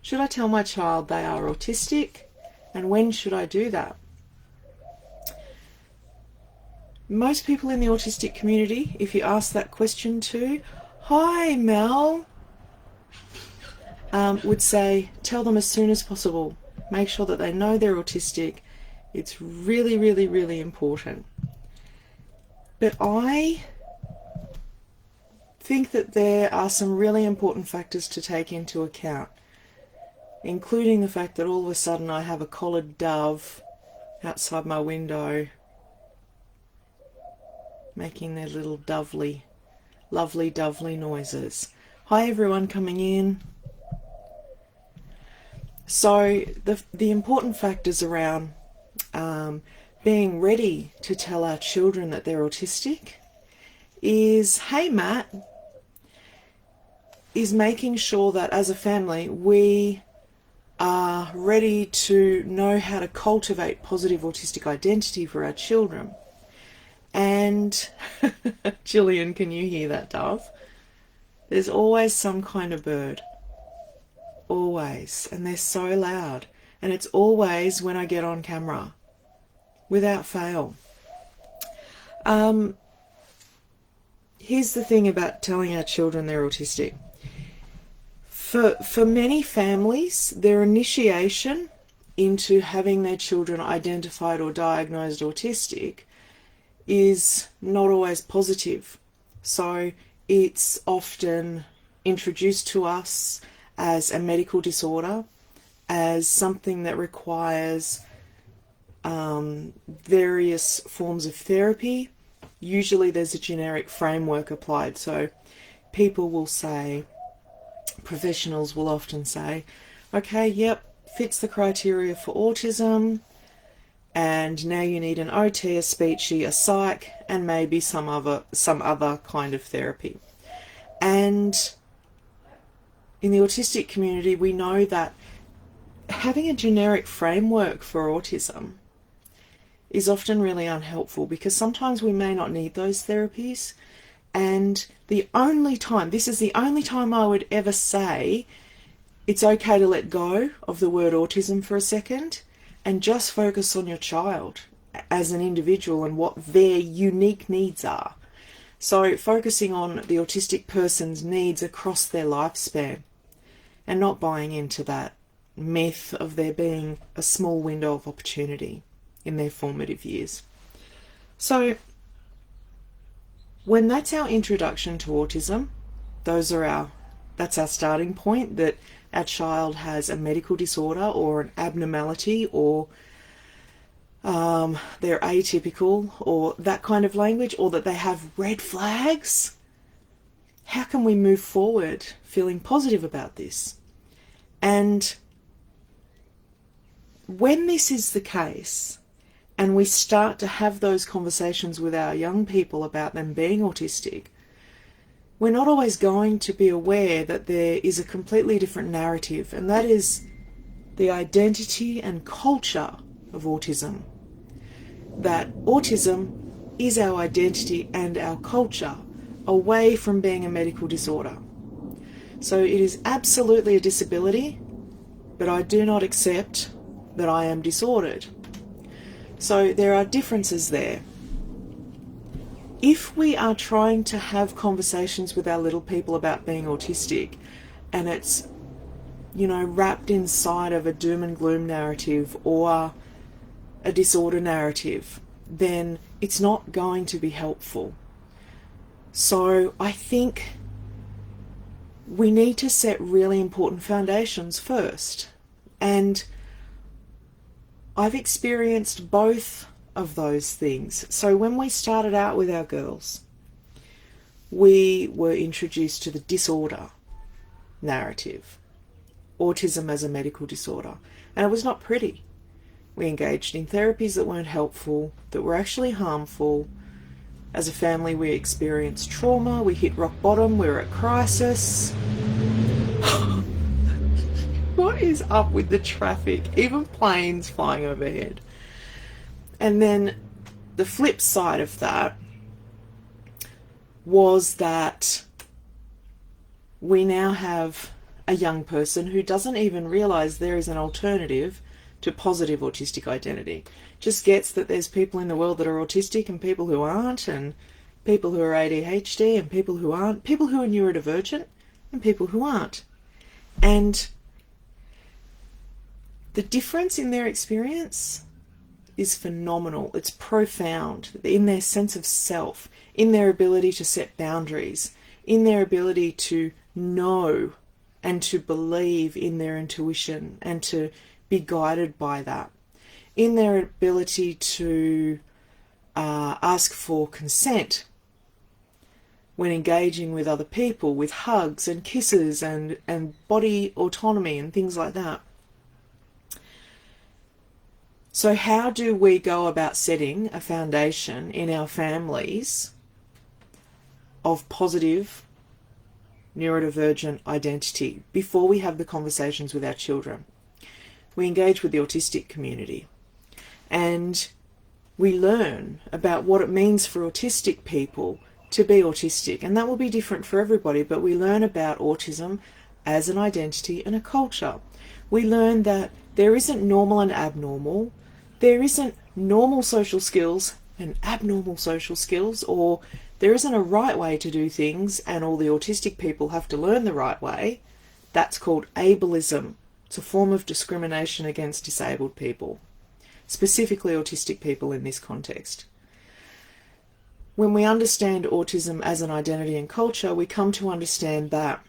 Should I tell my child they are autistic? And when should I do that? Most people in the autistic community, if you ask that question to, hi Mel, would say, tell them as soon as possible. Make sure that they know they're autistic. It's really, really, really important. But I think that there are some really important factors to take into account, including the fact that all of a sudden I have a collared dove outside my window making their little lovely dovely noises. Hi everyone coming in. So the important factors around being ready to tell our children that they're autistic is, hey Matt, is making sure that as a family we are ready to know how to cultivate positive autistic identity for our children. And Gillian, can you hear that, dove? There's always some kind of bird. Always. And they're so loud. And it's always when I get on camera. Without fail. Here's the thing about telling our children they're autistic. For many families, their initiation into having their children identified or diagnosed autistic is not always positive. So it's often introduced to us as a medical disorder, as something that requires various forms of therapy. Usually there's a generic framework applied. So people will say, professionals will often say, okay, yep, fits the criteria for autism, and now you need an OT, a speechy, a psych, and maybe some other kind of therapy. And in the autistic community, we know that having a generic framework for autism is often really unhelpful, because sometimes we may not need those therapies. And this is the only time I would ever say it's okay to let go of the word autism for a second and just focus on your child as an individual and what their unique needs are. So focusing on the autistic person's needs across their lifespan and not buying into that myth of there being a small window of opportunity in their formative years. So when that's our introduction to autism, that's our starting point, that our child has a medical disorder or an abnormality, or they're atypical, or that kind of language, or that they have red flags. How can we move forward feeling positive about this? And when this is the case, and we start to have those conversations with our young people about them being autistic, we're not always going to be aware that there is a completely different narrative, and that is the identity and culture of autism. That autism is our identity and our culture, away from being a medical disorder. So it is absolutely a disability, but I do not accept that I am disordered. So there are differences there. If we are trying to have conversations with our little people about being autistic, and it's, wrapped inside of a doom and gloom narrative or a disorder narrative, then it's not going to be helpful. So I think we need to set really important foundations first. And I've experienced both of those things. So when we started out with our girls, we were introduced to the disorder narrative, autism as a medical disorder, and it was not pretty. We engaged in therapies that weren't helpful, that were actually harmful. As a family, we experienced trauma, we hit rock bottom, we were at crisis. What is up with the traffic? Even planes flying overhead. And then the flip side of that was that we now have a young person who doesn't even realise there is an alternative to positive autistic identity. Just gets that there's people in the world that are autistic and people who aren't, and people who are ADHD and people who aren't, people who are neurodivergent and people who aren't. And the difference in their experience is phenomenal. It's profound in their sense of self, in their ability to set boundaries, in their ability to know and to believe in their intuition and to be guided by that, in their ability to ask for consent when engaging with other people, with hugs and kisses and body autonomy and things like that. So how do we go about setting a foundation in our families of positive neurodivergent identity before we have the conversations with our children? We engage with the autistic community and we learn about what it means for autistic people to be autistic, and that will be different for everybody, but we learn about autism as an identity and a culture. We learn that there isn't normal and abnormal, there isn't normal social skills and abnormal social skills, or there isn't a right way to do things and all the autistic people have to learn the right way. That's called ableism. It's a form of discrimination against disabled people, specifically autistic people in this context. When we understand autism as an identity and culture, we come to understand that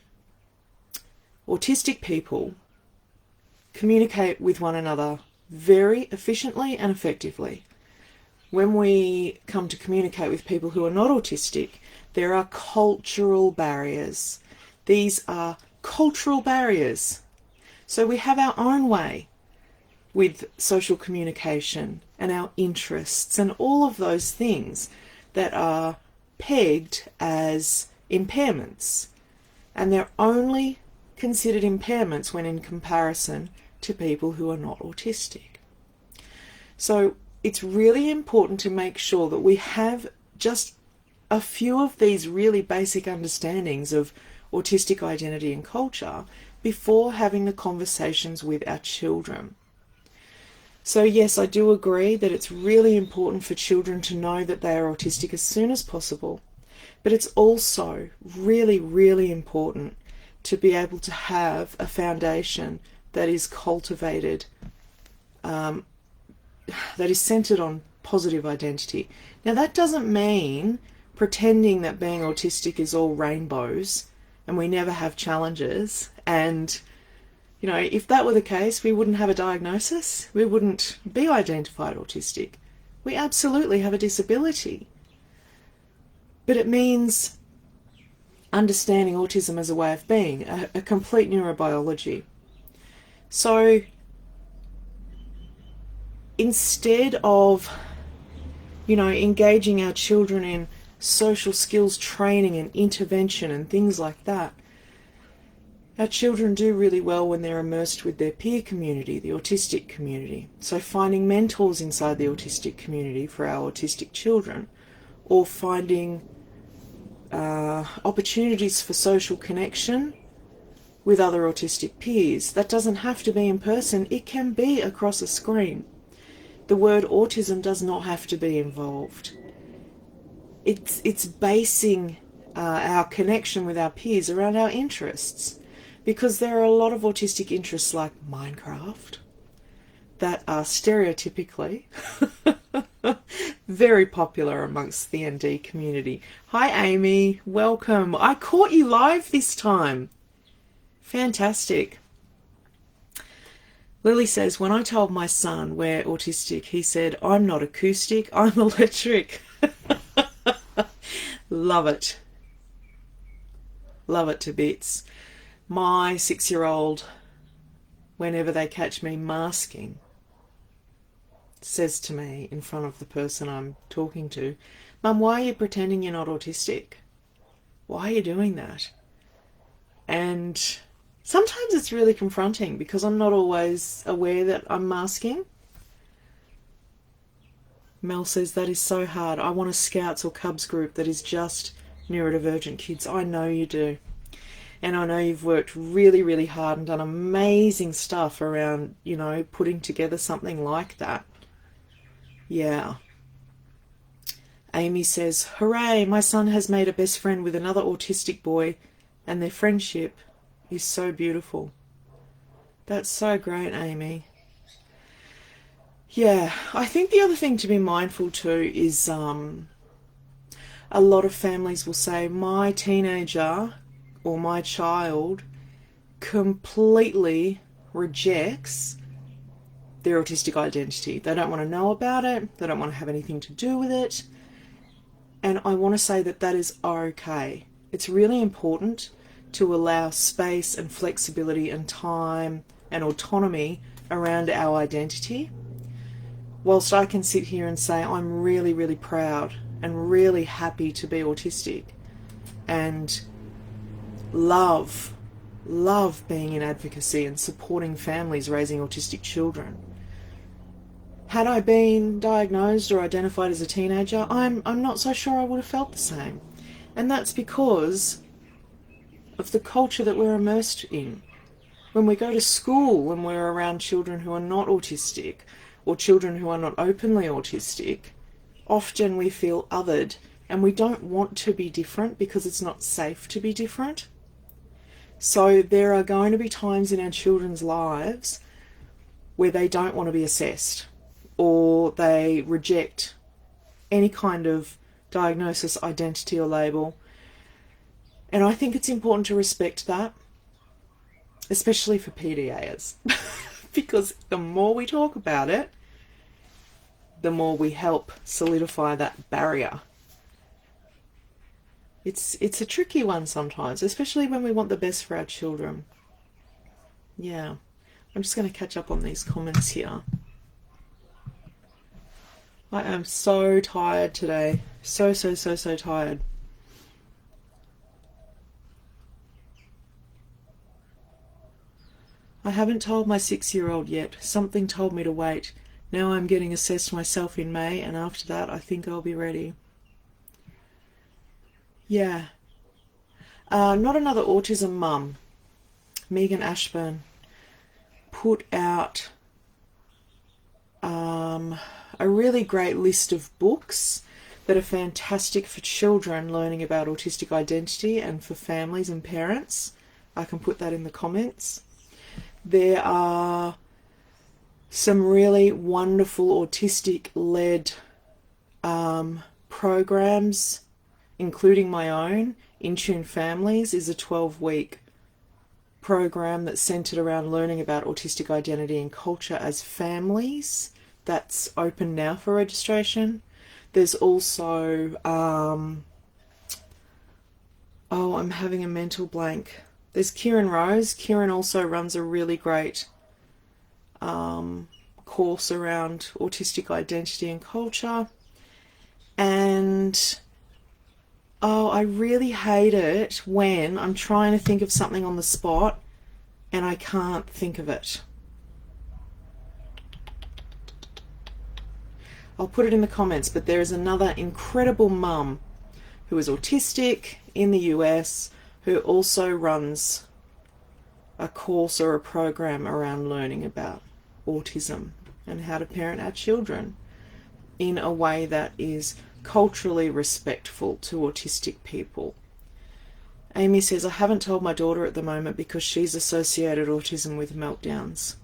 autistic people communicate with one another very efficiently and effectively. When we come to communicate with people who are not autistic, there are cultural barriers. These are cultural barriers. So we have our own way with social communication and our interests and all of those things that are pegged as impairments. And they're only considered impairments when in comparison to people who are not autistic. So it's really important to make sure that we have just a few of these really basic understandings of autistic identity and culture before having the conversations with our children. So yes, I do agree that it's really important for children to know that they are autistic as soon as possible, but it's also really, really important to be able to have a foundation that is cultivated, that is centered on positive identity. Now that doesn't mean pretending that being autistic is all rainbows and we never have challenges, and you know, if that were the case, we wouldn't have a diagnosis, we wouldn't be identified autistic. We absolutely have a disability. But it means understanding autism as a way of being, a complete neurobiology. So instead of, you know, engaging our children in social skills training and intervention and things like that, our children do really well when they're immersed with their peer community, the autistic community. So finding mentors inside the autistic community for our autistic children, or finding opportunities for social connection with other autistic peers. That doesn't have to be in person, it can be across a screen. The word autism does not have to be involved. It's basing our connection with our peers around our interests. Because there are a lot of autistic interests like Minecraft that are stereotypically very popular amongst the ND community. Hi Amy, welcome. I caught you live this time. Fantastic. Lily says, when I told my son we're autistic, he said, I'm not acoustic, I'm electric. Love it. Love it to bits. My 6-year-old, whenever they catch me masking, says to me in front of the person I'm talking to, Mum, why are you pretending you're not autistic? Why are you doing that? And sometimes it's really confronting because I'm not always aware that I'm masking. Mel says, that is so hard. I want a Scouts or Cubs group that is just neurodivergent kids. I know you do. And I know you've worked really, really hard and done amazing stuff around, you know, putting together something like that. Yeah. Amy says, hooray, my son has made a best friend with another autistic boy and their friendship is so beautiful. That's so great, Amy. Yeah, I think the other thing to be mindful too is a lot of families will say, my teenager or my child completely rejects their autistic identity. They don't want to know about it. They don't want to have anything to do with it. And I want to say that that is okay. It's really important to allow space and flexibility and time and autonomy around our identity. Whilst I can sit here and say I'm really, really proud and really happy to be autistic and love being in advocacy and supporting families raising autistic children. Had I been diagnosed or identified as a teenager, I'm not so sure I would have felt the same. And that's because of the culture that we're immersed in. When we go to school and we're around children who are not autistic or children who are not openly autistic, often we feel othered and we don't want to be different because it's not safe to be different. So there are going to be times in our children's lives where they don't want to be assessed or they reject any kind of diagnosis, identity or label. And I think it's important to respect that, especially for PDAs, because the more we talk about it, the more we help solidify that barrier. It's a tricky one sometimes, especially when we want the best for our children. Yeah, I'm just going to catch up on these comments here. I am so tired today. So tired. I haven't told my 6-year-old yet. Something told me to wait. Now I'm getting assessed myself in May, and after that I think I'll be ready. Yeah. Not Another Autism Mum, Megan Ashburn, put out a really great list of books that are fantastic for children learning about autistic identity and for families and parents. I can put that in the comments. There are some really wonderful autistic-led programs, including my own. inTune Families is a 12-week program that's centered around learning about autistic identity and culture as families. That's open now for registration. There's also, I'm having a mental blank. There's Kieran Rose. Kieran also runs a really great course around autistic identity and culture. And I really hate it when I'm trying to think of something on the spot and I can't think of it. I'll put it in the comments, but there is another incredible mum who is autistic in the US who also runs a course or a program around learning about autism and how to parent our children in a way that is culturally respectful to autistic people. Amy says, I haven't told my daughter at the moment because she's associated autism with meltdowns.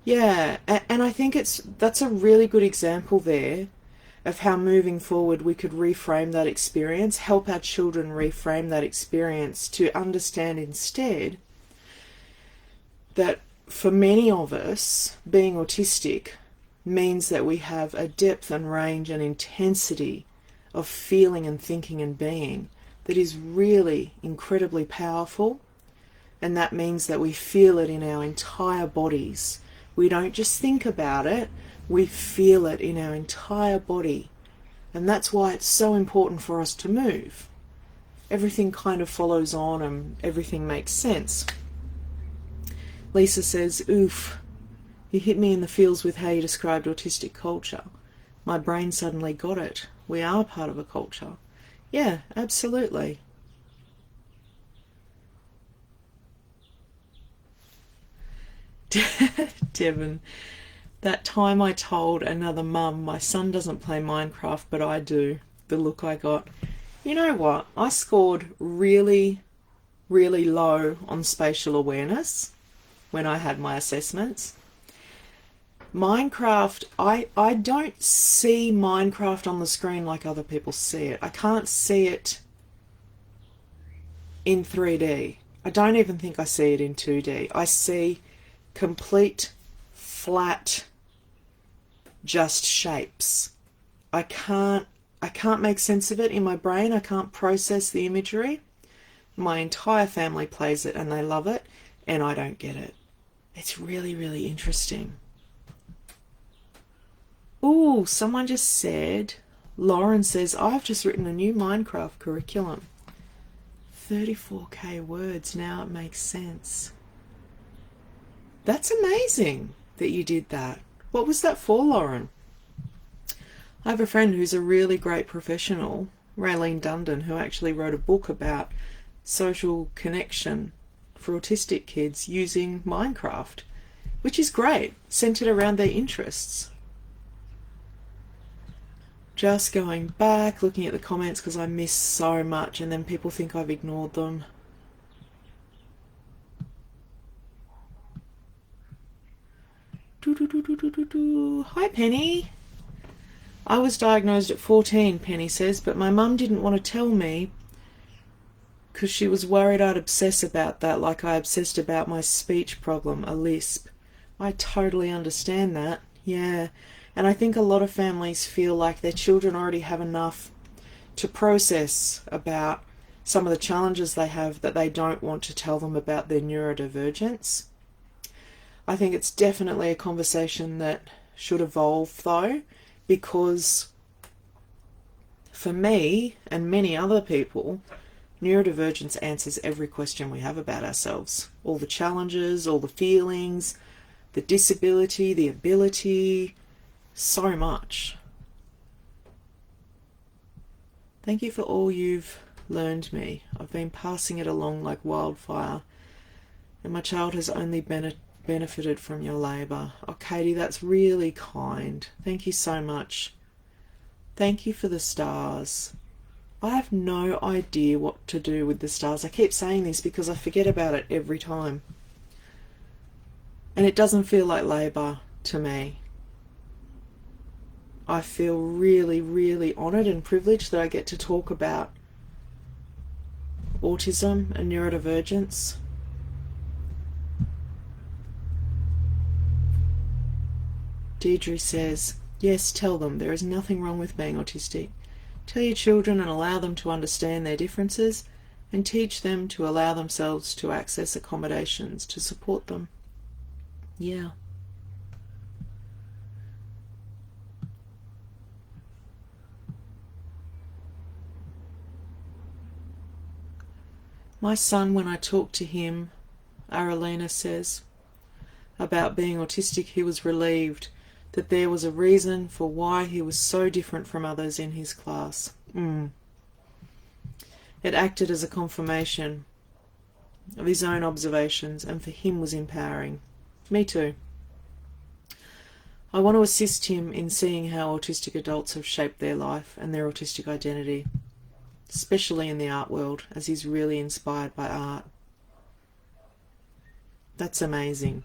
Yeah, and I think that's a really good example there of how moving forward we could reframe that experience, help our children reframe that experience to understand instead that for many of us, being autistic means that we have a depth and range and intensity of feeling and thinking and being that is really incredibly powerful, and that means that we feel it in our entire bodies. We don't just think about it, we feel it in our entire body. And that's why it's so important for us to move. Everything kind of follows on and everything makes sense. Lisa says, oof, you hit me in the feels with how you described autistic culture. My brain suddenly got it. We are part of a culture. Yeah, absolutely. Devon, that time I told another mum my son doesn't play Minecraft but I do, the look I got. You know what? I scored really, really low on spatial awareness when I had my assessments. Minecraft, I don't see Minecraft on the screen like other people see it. I can't see it in 3D. I don't even think I see it in 2D. I see complete, flat, just shapes. I can't make sense of it in my brain. I can't process the imagery. My entire family plays it and they love it, and I don't get it. It's really, really interesting. Ooh, someone just said, Lauren says, I've just written a new Minecraft curriculum. 34k words, now it makes sense. That's amazing that you did that. What was that for, Lauren? I have a friend who's a really great professional, Raylene Dundon, who actually wrote a book about social connection for autistic kids using Minecraft, which is great, centered around their interests. Just going back, looking at the comments because I miss so much and then people think I've ignored them. Hi Penny. I was diagnosed at 14, Penny says, but my mum didn't want to tell me because she was worried I'd obsess about that like I obsessed about my speech problem, a lisp. I totally understand that, yeah. And I think a lot of families feel like their children already have enough to process about some of the challenges they have that they don't want to tell them about their neurodivergence. I think it's definitely a conversation that should evolve though, because for me and many other people, neurodivergence answers every question we have about ourselves. All the challenges, all the feelings, the disability, the ability, so much. Thank you for all you've learned me. I've been passing it along like wildfire, and my child has only benefited from your labour. Oh, Katie, that's really kind. Thank you so much. Thank you for the stars. I have no idea what to do with the stars. I keep saying this because I forget about it every time. And it doesn't feel like labour to me. I feel really, really honoured and privileged that I get to talk about autism and neurodivergence. Deirdre says, yes, tell them there is nothing wrong with being autistic. Tell your children and allow them to understand their differences, and teach them to allow themselves to access accommodations to support them. Yeah. My son, when I talked to him, Aralena says, about being autistic, he was relieved that there was a reason for why he was so different from others in his class. It acted as a confirmation of his own observations, and for him was empowering. Me too. I want to assist him in seeing how autistic adults have shaped their life and their autistic identity, especially in the art world, as he's really inspired by art. That's amazing.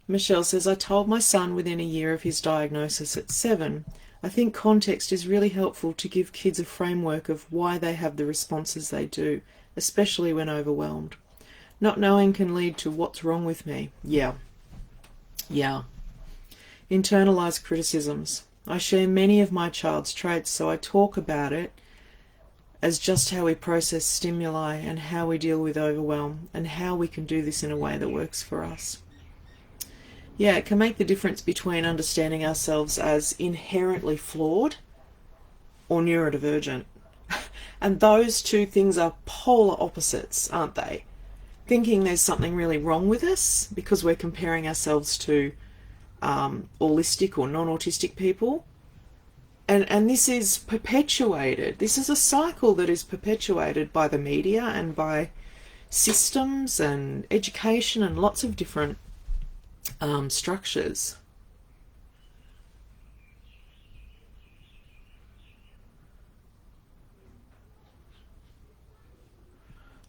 Michelle says, I told my son within a year of his diagnosis at 7. I think context is really helpful to give kids a framework of why they have the responses they do, especially when overwhelmed. Not knowing can lead to what's wrong with me. Yeah. Internalized criticisms. I share many of my child's traits, so I talk about it as just how we process stimuli and how we deal with overwhelm and how we can do this in a way that works for us. Yeah, it can make the difference between understanding ourselves as inherently flawed or neurodivergent. And those two things are polar opposites, aren't they? Thinking there's something really wrong with us because we're comparing ourselves to holistic or non-autistic people, And this is perpetuated. This is a cycle that is perpetuated by the media and by systems and education and lots of different structures.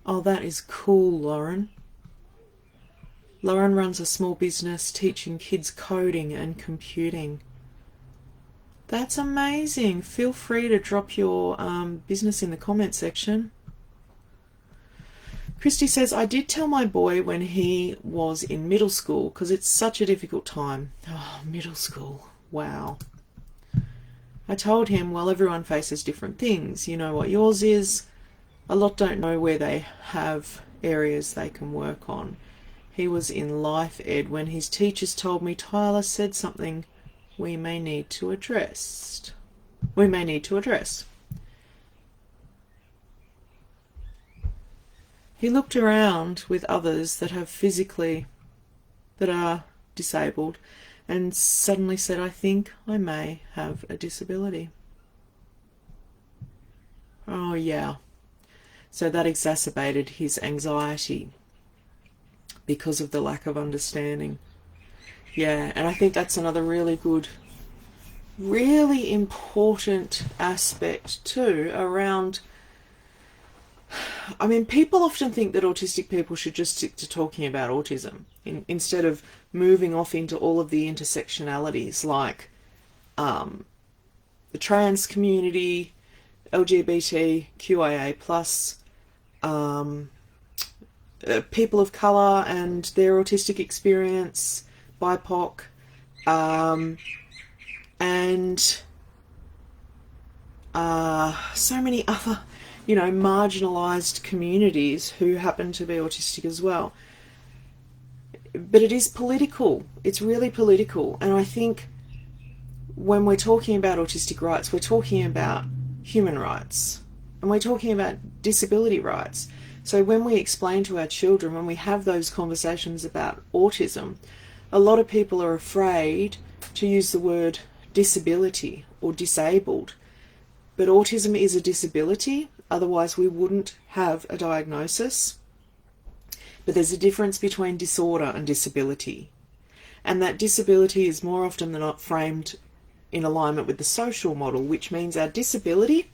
Oh, that is cool, Lauren. Lauren runs a small business teaching kids coding and computing. That's amazing. Feel free to drop your business in the comment section. Kristy says, I did tell my boy when he was in middle school, because it's such a difficult time. Oh, middle school. Wow. I told him, well, everyone faces different things. You know what yours is. A lot don't know where they have areas they can work on. He was in life ed when his teachers told me Tyler said something we may need to address. He looked around with others that are disabled and suddenly said, I think I may have a disability. Oh yeah. So that exacerbated his anxiety because of the lack of understanding. Yeah, and I think that's another really good, really important aspect too around, I mean, people often think that autistic people should just stick to talking about autism instead of moving off into all of the intersectionalities like the trans community, LGBTQIA+, people of colour and their autistic experience, BIPOC, and so many other, marginalised communities who happen to be autistic as well. But it is political. It's really political. And I think when we're talking about autistic rights, we're talking about human rights. And we're talking about disability rights. So when we explain to our children, when we have those conversations about autism, a lot of people are afraid to use the word disability or disabled. But autism is a disability, otherwise we wouldn't have a diagnosis. But there's a difference between disorder and disability. And that disability is more often than not framed in alignment with the social model, which means our disability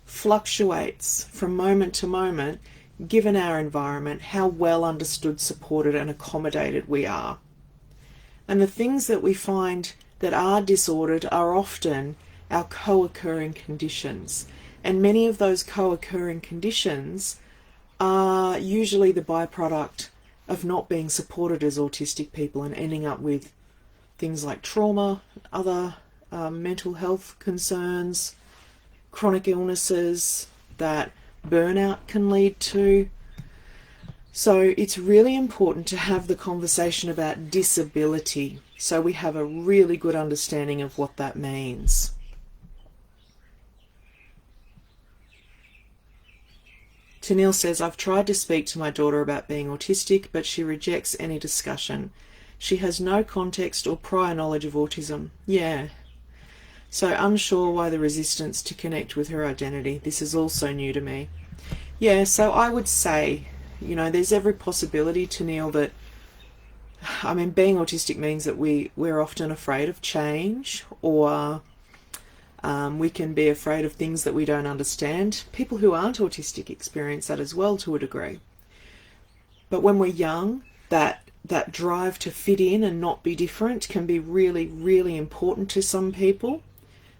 fluctuates from moment to moment, given our environment, how well understood, supported and accommodated we are. And the things that we find that are disordered are often our co-occurring conditions. And many of those co-occurring conditions are usually the byproduct of not being supported as autistic people and ending up with things like trauma, other mental health concerns, chronic illnesses that burnout can lead to. So it's really important to have the conversation about disability so we have a really good understanding of what that means. Tennille says, I've tried to speak to my daughter about being autistic, but she rejects any discussion. She has no context or prior knowledge of autism. Yeah. So unsure why the resistance to connect with her identity. This is also new to me. Yeah, so I would say, there's every possibility, Tennille, that, being autistic means that we're often afraid of change, or we can be afraid of things that we don't understand. People who aren't autistic experience that as well to a degree. But when we're young, that drive to fit in and not be different can be really, really important to some people.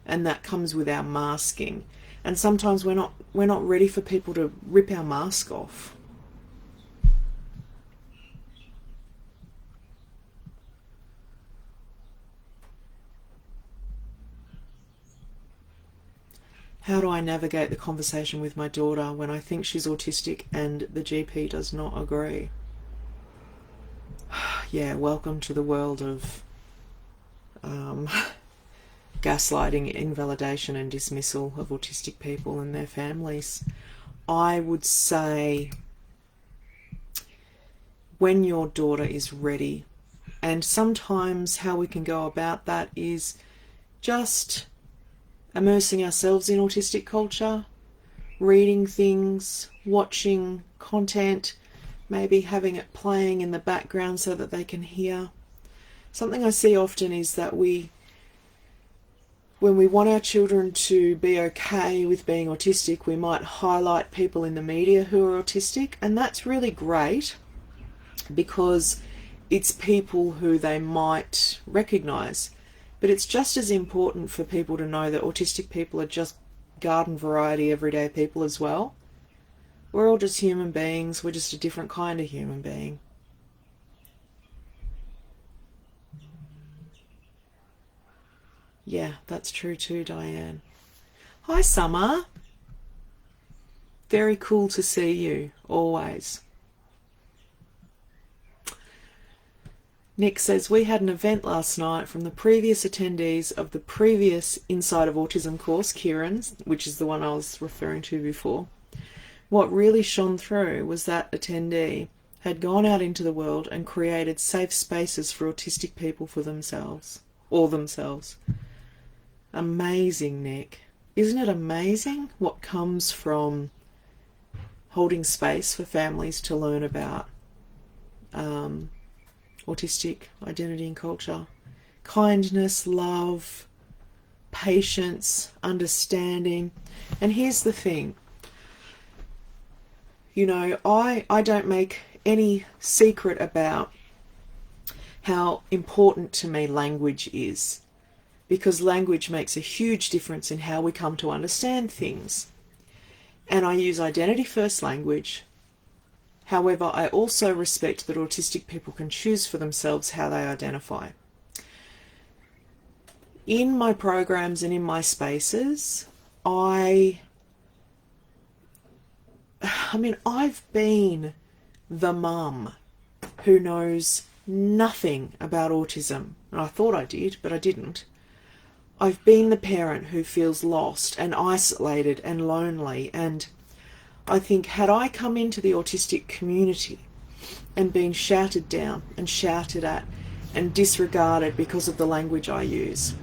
And that comes with our masking. And sometimes we're not ready for people to rip our mask off. How do I navigate the conversation with my daughter when I think she's autistic and the GP does not agree? Yeah, welcome to the world of gaslighting, invalidation and dismissal of autistic people and their families. I would say when your daughter is ready, and sometimes how we can go about that is just immersing ourselves in autistic culture, reading things, watching content, maybe having it playing in the background so that they can hear. Something I see often is that when we want our children to be okay with being autistic, we might highlight people in the media who are autistic, and that's really great because it's people who they might recognise. But it's just as important for people to know that autistic people are just garden variety everyday people as well. We're all just human beings. We're just a different kind of human being. Yeah, that's true too, Diane. Hi, Summer. Very cool to see you, always. Nick says, we had an event last night from the previous attendees of the previous Inside of Autism course, Kieran's, which is the one I was referring to before. What really shone through was that attendee had gone out into the world and created safe spaces for autistic people for themselves, or themselves. Amazing, Nick. Isn't it amazing what comes from holding space for families to learn about autistic identity and culture? Kindness, love, patience, understanding. And here's the thing. You know, I don't make any secret about how important to me language is, because language makes a huge difference in how we come to understand things. And I use identity first language. However, I also respect that autistic people can choose for themselves how they identify. In my programs and in my spaces, I've been the mum who knows nothing about autism. And I thought I did, but I didn't. I've been the parent who feels lost and isolated and lonely, and I think had I come into the autistic community and been shouted down and shouted at and disregarded because of the language I use,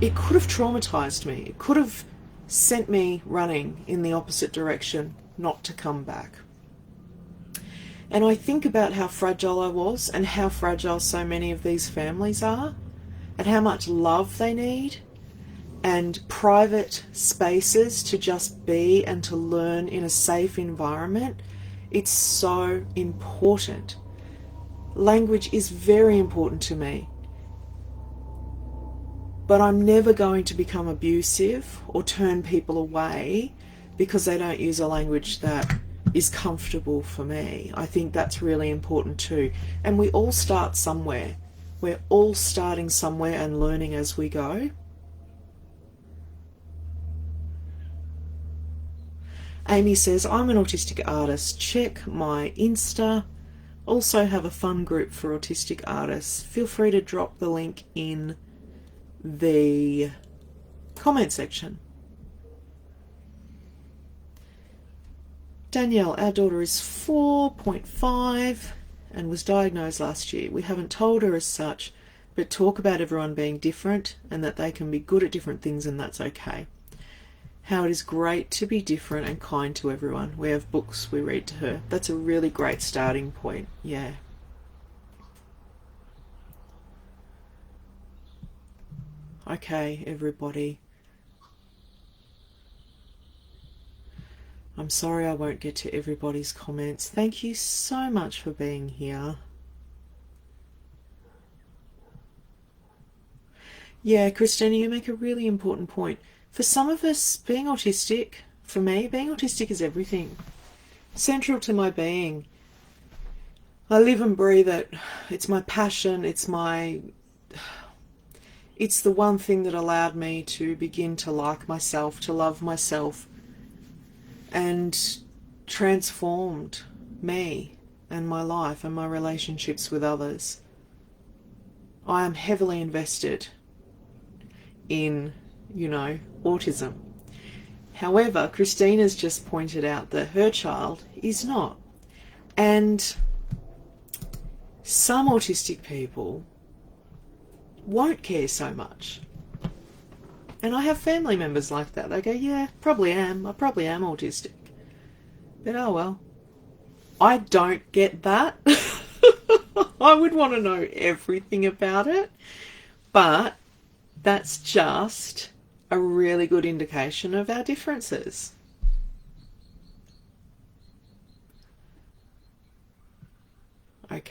it could have traumatized me. It could have sent me running in the opposite direction, not to come back. And I think about how fragile I was and how fragile so many of these families are and how much love they need and private spaces to just be and to learn in a safe environment. It's so important. Language is very important to me. But I'm never going to become abusive or turn people away because they don't use a language that is comfortable for me. I think that's really important too. And we all start somewhere. We're all starting somewhere and learning as we go. Amy says, I'm an autistic artist. Check my Insta. Also have a fun group for autistic artists. Feel free to drop the link in the comment section. Danielle, our daughter is 4.5 and was diagnosed last year. We haven't told her as such, but talk about everyone being different and that they can be good at different things and that's okay. How it is great to be different and kind to everyone. We have books we read to her. That's a really great starting point, yeah. Okay, everybody. I'm sorry I won't get to everybody's comments. Thank you so much for being here. Yeah, Christina, you make a really important point. For some of us, being autistic, for me, being autistic is everything. Central to my being. I live and breathe it. It's my passion. It's the one thing that allowed me to begin to like myself, to love myself, and transformed me and my life and my relationships with others. I am heavily invested in, autism. However, Christina's just pointed out that her child is not. And some autistic people won't care so much. And I have family members like that. They go, yeah, I probably am autistic. But oh well. I don't get that. I would want to know everything about it. But that's just a really good indication of our differences.